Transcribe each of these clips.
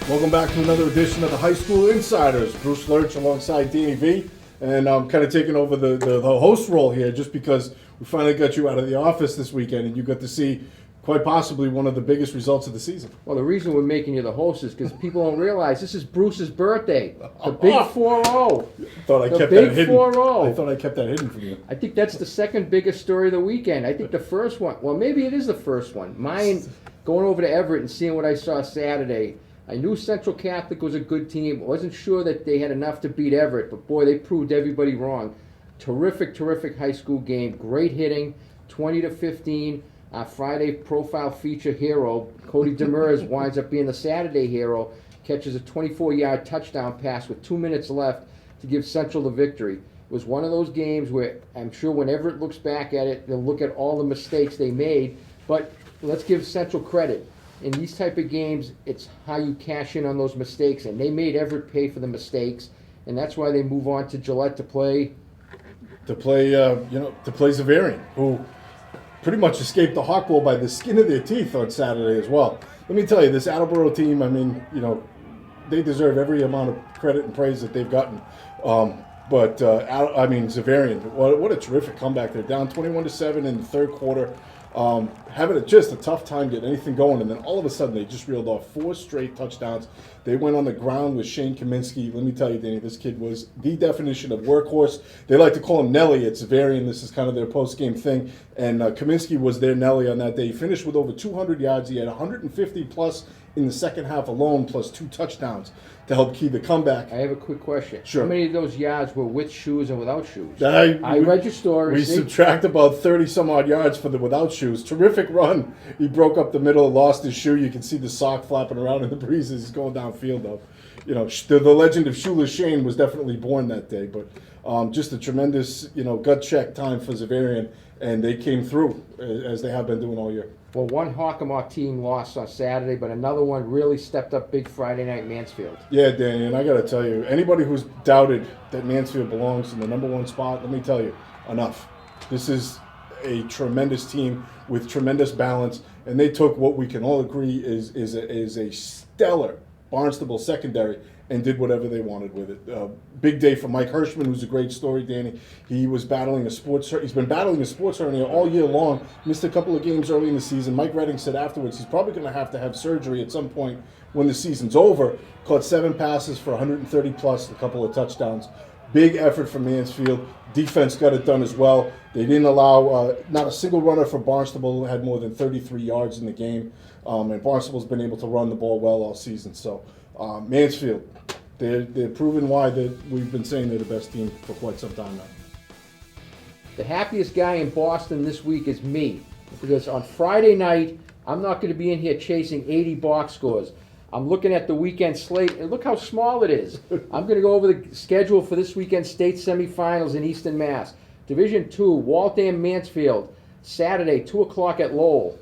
Welcome back to another edition of the High School Insiders. Bruce Lurch alongside Danny V. And I'm kind of taking over the host role here just because we finally got you out of the office this weekend and you got to see quite possibly one of the biggest results of the season. Well, the reason we're making you the host is because people don't realize this is Bruce's birthday. The big 4-0. Thought I The kept big that hidden. 4-0. I thought I kept that hidden from you. I think that's the second biggest story of the weekend. I think the first one, well, maybe it is the first one. Mine, going over to Everett and seeing what I saw Saturday. I knew Central Catholic was a good team. I wasn't sure that they had enough to beat Everett, but boy, they proved everybody wrong. Terrific high school game. Great hitting, 20-15. Friday profile feature hero, Cody Demers, winds up being the Saturday hero, catches a 24-yard touchdown pass with 2 minutes left to give Central the victory. It was one of those games where I'm sure when Everett looks back at it, they'll look at all the mistakes they made, but let's give Central credit. In these type of games, it's how you cash in on those mistakes, and they made Everett pay for the mistakes, and that's why they move on to Gillette to play Zavarian, who pretty much escaped the Hawk Bowl by the skin of their teeth on Saturday as well. Let me tell you, this Attleboro team, they deserve every amount of credit and praise that they've gotten. Zavarian, what a terrific comeback. They're down 21-7 in the third quarter. Having just a tough time getting anything going, and then all of a sudden they just reeled off 4 straight touchdowns. They went on the ground with Shane Kaminsky. Let me tell you, Danny, this kid was the definition of workhorse. They like to call him Nelly at Zavarian. This is kind of their post-game thing, and Kaminsky was their Nelly on that day. He finished with over 200 yards. He had 150-plus in the second half alone, plus 2 touchdowns to help key the comeback. I have a quick question. Sure. How many of those yards were with shoes and without shoes? I read your story. We subtract about 30-some-odd yards for the without shoes. Terrific run. He broke up the middle, lost his shoe. You can see the sock flapping around in the breeze as he's going downfield, though. The legend of Shoeless Shane was definitely born that day. But just a tremendous, gut check time for Zavarian, and they came through, as they have been doing all year. Well, one Hockomock team lost on Saturday, but another one really stepped up big Friday night, Mansfield. Yeah, Danny, and I got to tell you, anybody who's doubted that Mansfield belongs in the number 1 spot, let me tell you, enough. This is a tremendous team with tremendous balance, and they took what we can all agree is a stellar Barnstable secondary and did whatever they wanted with it. Big day for Mike Hirschman, who's a great story, Danny. He's been battling a sports hernia all year long. Missed a couple of games early in the season. Mike Redding said afterwards he's probably going to have surgery at some point when the season's over. Caught 7 passes for 130 plus, a couple of touchdowns. Big effort from Mansfield. Defense got it done as well. They didn't allow not a single runner for Barnstable had more than 33 yards in the game. And Barnstable's been able to run the ball well all season. So Mansfield, they're proving why we've been saying they're the best team for quite some time now. The happiest guy in Boston this week is me, because on Friday night, I'm not going to be in here chasing 80 box scores. I'm looking at the weekend slate, and look how small it is. I'm going to go over the schedule for this weekend's state semifinals in Eastern Mass. Division II, Waltham, Mansfield, Saturday, 2 o'clock at Lowell.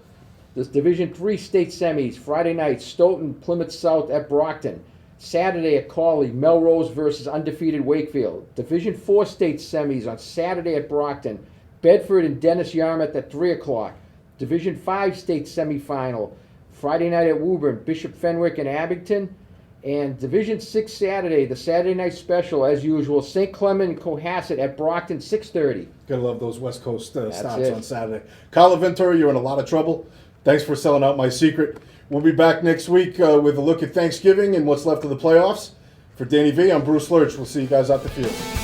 This Division III state semis, Friday night, Stoughton, Plymouth South at Brockton. Saturday at Cawley, Melrose versus undefeated Wakefield. Division IV state semis on Saturday at Brockton, Bedford and Dennis Yarmouth at 3 o'clock. Division V state semifinal, Friday night at Woburn, Bishop Fenwick and Abington. And Division VI Saturday, the Saturday night special, as usual, St. Clement and Cohasset at Brockton, 6:30. Gotta love those West Coast stops on Saturday. Kyle Ventura, you're in a lot of trouble. Thanks for selling out my secret. We'll be back next week with a look at Thanksgiving and what's left of the playoffs. For Danny V, I'm Bruce Lurch. We'll see you guys out the field.